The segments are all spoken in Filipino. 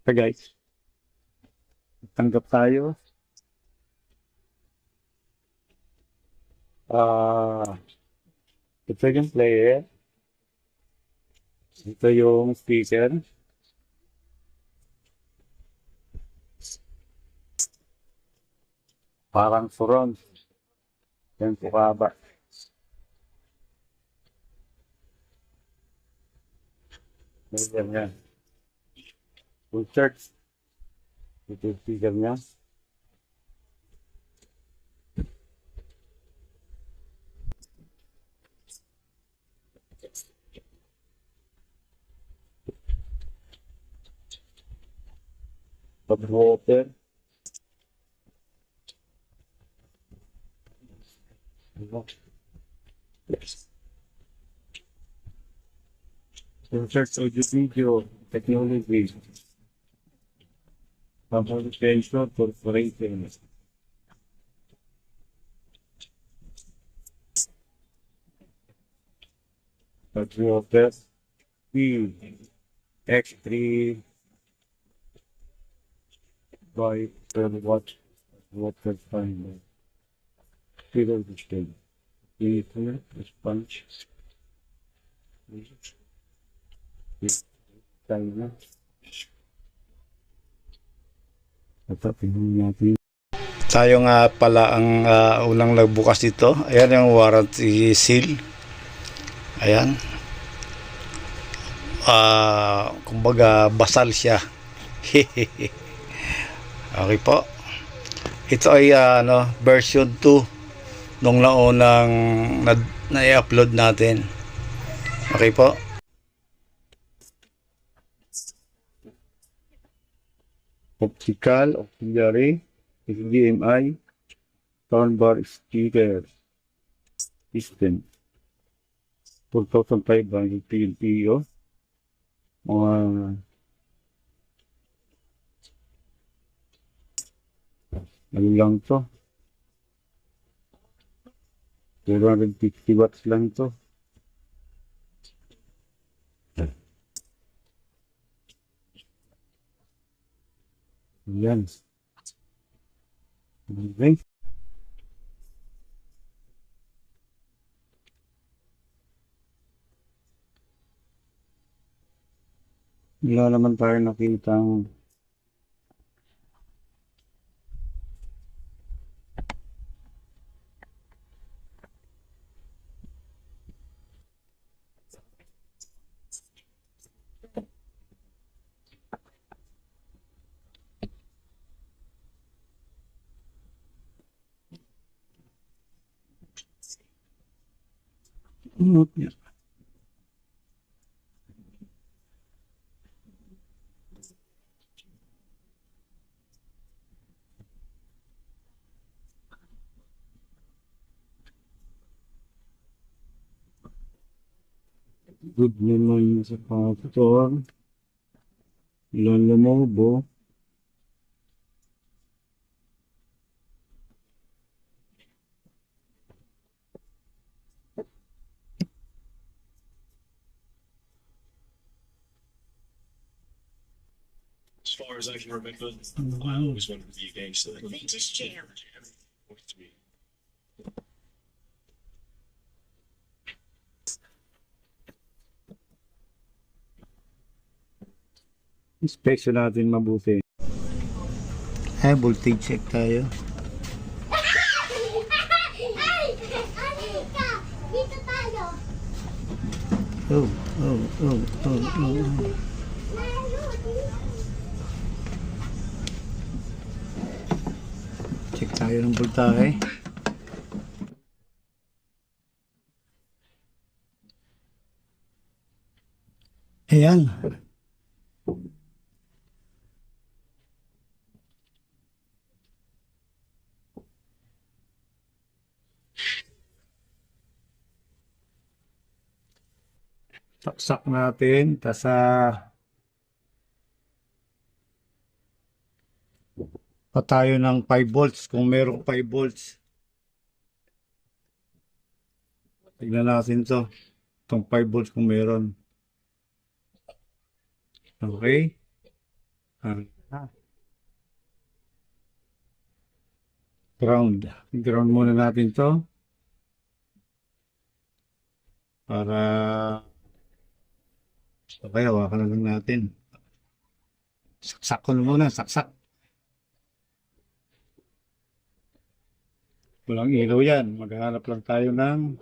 So guys, tanggap tayo. Ito yung player. Ito yung speaker. Parang surround. Yan po kaba. Yan yan. Full church. Ito yung speaker niya. Pag-water. Full church audio video technology. Communication corporation. Pag-water. X3 by 12 watt water finder. Zero distance. Ethernet, sponge. China. Ito, tingnan natin. Tayo nga pala ang unang nagbukas dito. Ayan yung warranty seal. Ayan. Kumbaga basal siya. Okay po. Ito ay version 2 nung naunang na-upload natin. Okay po. Optical, auxiliary, HDMI, soundbar speaker system. 4,500 PLPO. Mga ano lang to. 250 watts lang to. Yan. Okay. Wala naman tayo nakitang note niya. Good naman sa factor. Lolomobo. As far as I can remember, I always wanted to be a gangster. Vintage jam. Inspection natin mabuti. Voltage check tayo. Dito tayo. Oh. Check tayo ng voltahe. Ayan. Saksak natin. Tas pa tayo ng 5 volts kung merong 5 volts. Tignan natin to. Itong 5 volts kung meron. Okay. Ah. Ground. Ground muna natin to para okay, hawakan na lang natin. Saksak ko na muna, saksak. Walang ilaw yan. Maghanap lang tayo ng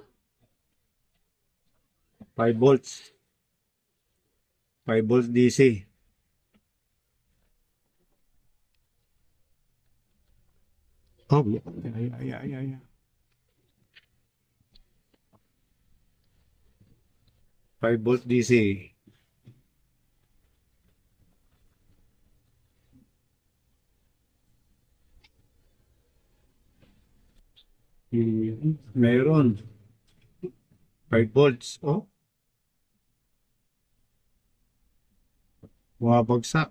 5 volts. 5 volts DC. Oh, ay. 5 volts DC. Meron. 5 volts. Oh. Bumabagsak.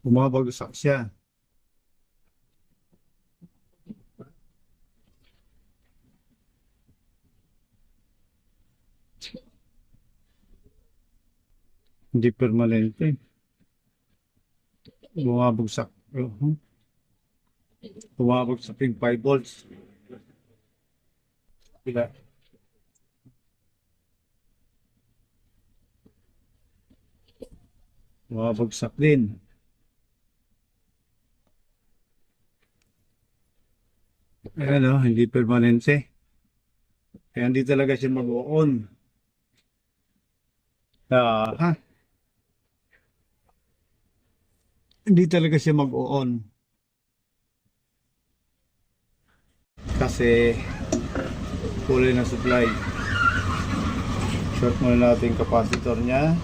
Bumabagsak siya. Hindi permanente. Bumabagsak. Bumabagsak yung 5 volts. Pila. Bumabagsak din. Ayan o, hindi permanente. Kaya hindi talaga siya mag-on. Ha? Hindi talaga siya mag-on. Kasi kulay na supply. Short muna natin yung capacitor niya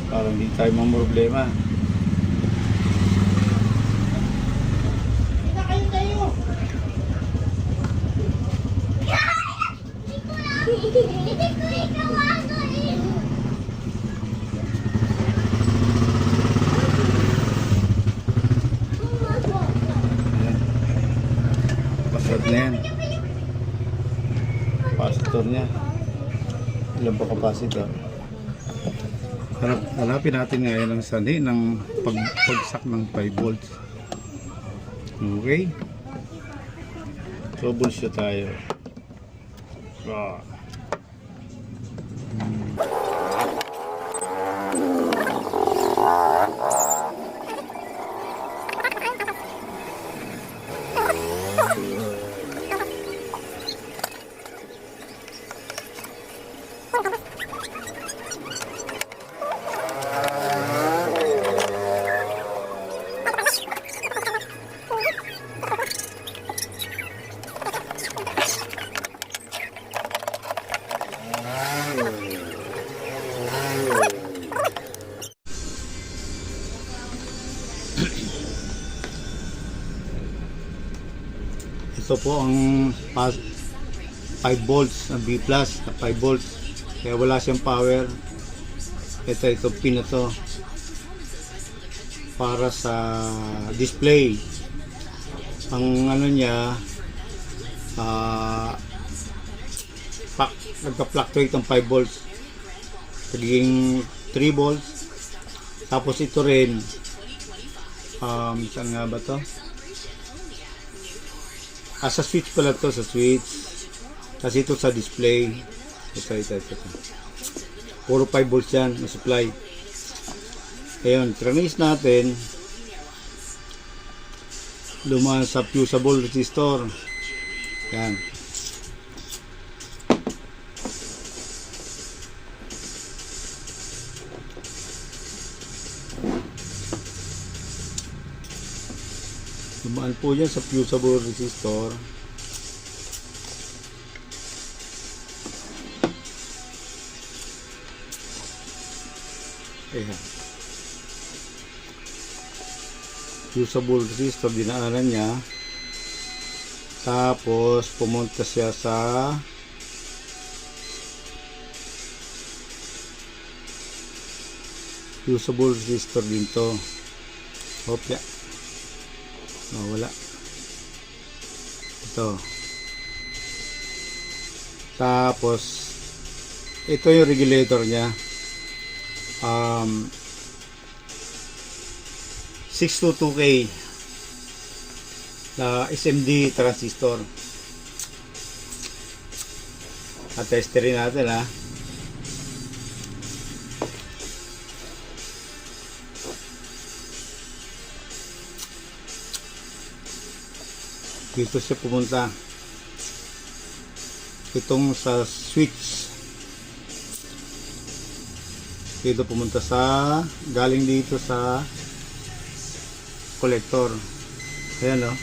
para hindi tayo mamroblema. Hindi ko ikaw ano eh. Pasad na yan. Capacitor niya. Ilan ba capacitor? Hanapin natin ngayon ang sani ng pagsak ng 5 volts. Okay. Troubleshoot tayo. Ah. Ito po ang 5 volts ang B+, na 5 volts. Kaya wala siyang power. Ito pin na to para sa display. Ang ano niya nagka-fluctuate ang 5 volts. Naging 3 volts. Tapos ito rin saan nga ba to? Sa switch pala to, sa switch. Kasi ito sa display. Ito. Puro 5 volts yan, na supply. Ayun, trace natin. Lumaan sa fusible resistor. Yan. Dumaan po yan sa fusible resistor. Ayan. Fusible resistor, dinaanan niya. Tapos pumunta siya sa fusible resistor din to. Hopya. Wala. Ito. Tapos ito yung regulator niya. 622K na SMD transistor. At testerin natin ha. Dito siya pumunta. Itong sa switch. Dito pumunta sa galing dito sa collector. Ayan o.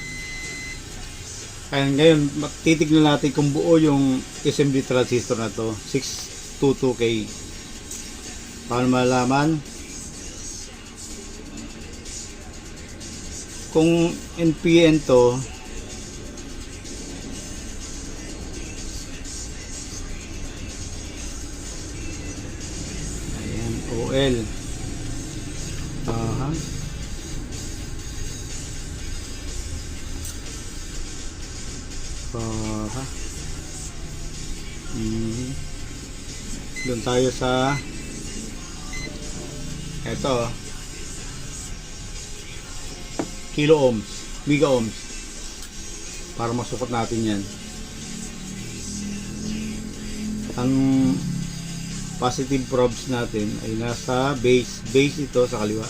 Ayan, ngayon titignan natin kung buo yung SMD transistor na to, 622K. Paano malaman? Kung NPN to, ayan, OL. Aha. Aha. Doon tayo sa eto, kilo ohms, mega ohms, para masukat natin yan. Ang positive probes natin ay nasa base ito sa kaliwa,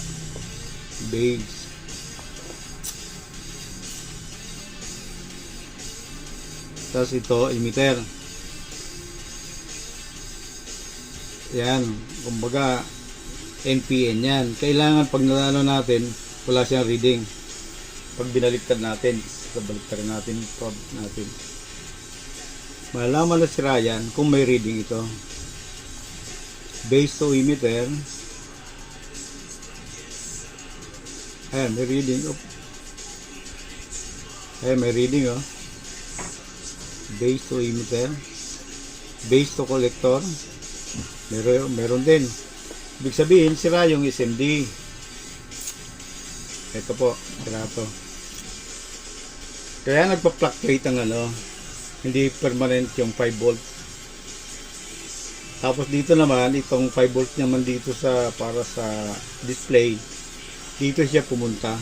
base. Tapos ito, emitter. Yan, kumbaga NPN yan. Kailangan pag nalano natin, wala siyang reading. Pag binaliktad natin, baliktad natin yung probe natin. Malalaman na si Ryan kung may reading ito. Base to emitter. Ayan, may reading. Ayan, may reading oh. Base to emitter, base to collector, meron din. Ibig sabihin sira yung SMD. Ito po, sira to. Kaya nagpa-fluctuate ang hindi permanent yung 5 volt. Tapos dito naman, itong 5 volt naman dito sa para sa display, dito siya pumunta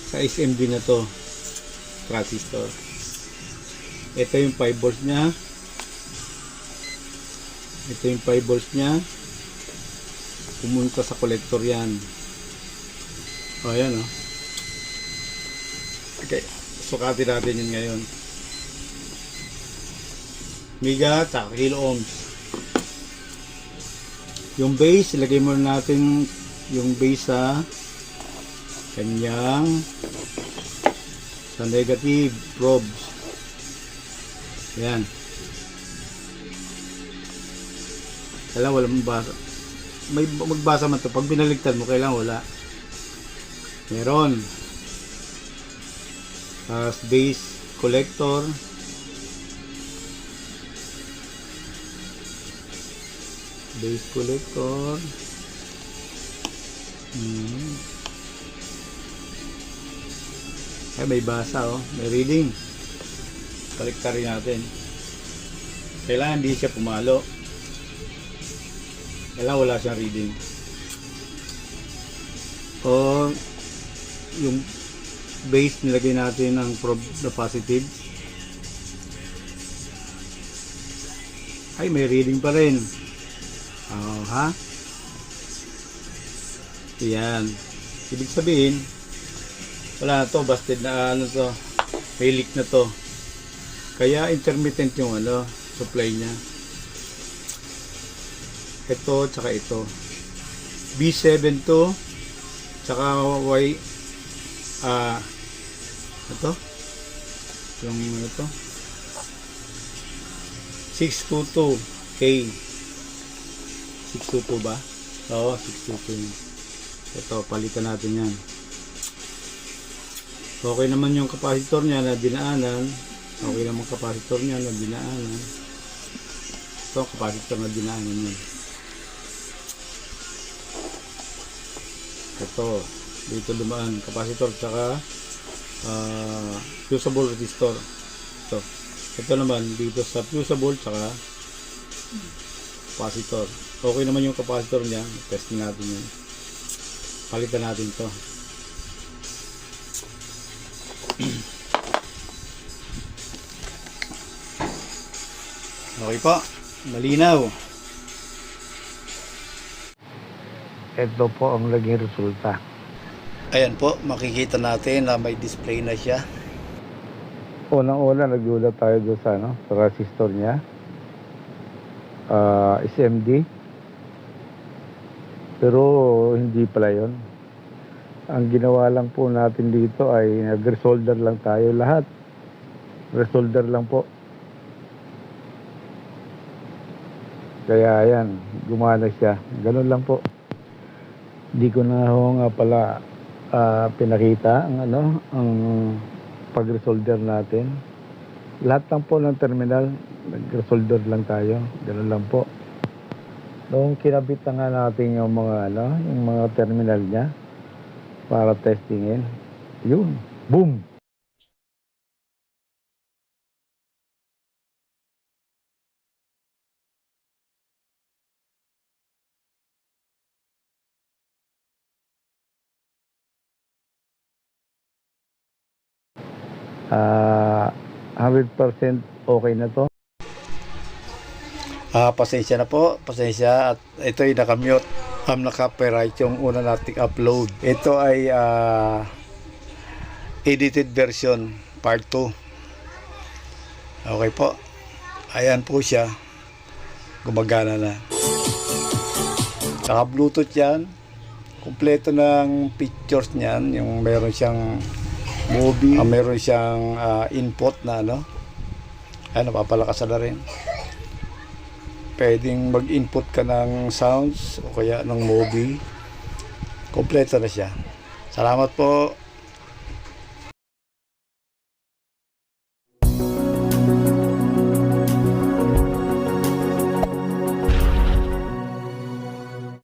sa SMD na to, transistor. Ito yung 5 volts niya. Ito yung 5 volts niya. Pumunta sa collector yan. O, ayan o. Okay. Sukatin natin yun ngayon. Mega, tsaka kilo ohms. Yung base, ilagay muna natin yung base sa kanyang sa negative probes. Yan. Kailangan wala magbasa. May magbasa man to. Pag binaligtad mo, kailangan wala. Meron. As base collector. Base collector. Ay, may basa oh. May reading. Baliktarin natin. Kailangan hindi siya pumalo. Kailangan wala siyang reading. O yung base nilagay natin ng probe na positive. Ay, may reading pa rin. Oh, ha? Yan. Ibig sabihin, wala na to, busted na to. May leak na to. Kaya intermittent yung supply niya. Ito tsaka ito. B7 to tsaka Y ito yung ito 622K 622 ba? Oo, 622. Ito, palitan natin yan. Okay naman yung capacitor niya na dinaanan. Okay naman capacitor niya na dinaanan. Ito, capacitor na dinaanan yan. Ito, dito dumaan capacitor tsaka fusible resistor. Ito. Ito naman dito sa fusible saka capacitor. Okay naman yung capacitor niya. Testing natin yun. Palitan natin to. Okay po. Malinaw. Ito po ang naging resulta. Ayan po, makikita natin na may display na siya. Unang-una, nagulat tayo doon sa, sa resistor niya. SMD. Pero hindi pala yun. Ang ginawa lang po natin dito ay nag-resolder lang tayo lahat. Resolder lang po. Kaya ayan, gumana siya. Ganun lang po. Hindi ko na nga pala pinakita ang ang pag-resolder natin. Lahat lang po ng terminal, nag-resolder lang tayo. Ganun lang po. Noong kinabit na nga natin yung mga yung mga terminal niya para testingin. Yun. Boom! Ah, 100% okay na to. Pasensya na po, pasensya at ito'y nakamute. Naka-copyright yung una nating upload. Ito ay edited version part 2. Okay po. Ayan po siya. Gumagana na. Saka Bluetooth yan. Kompleto ng pictures niyan. Yung meron siyang movie, meron siyang input na ay napapalakas na rin. Pwedeng mag-input ka ng sounds o kaya ng movie. Kompleto na siya. Salamat po.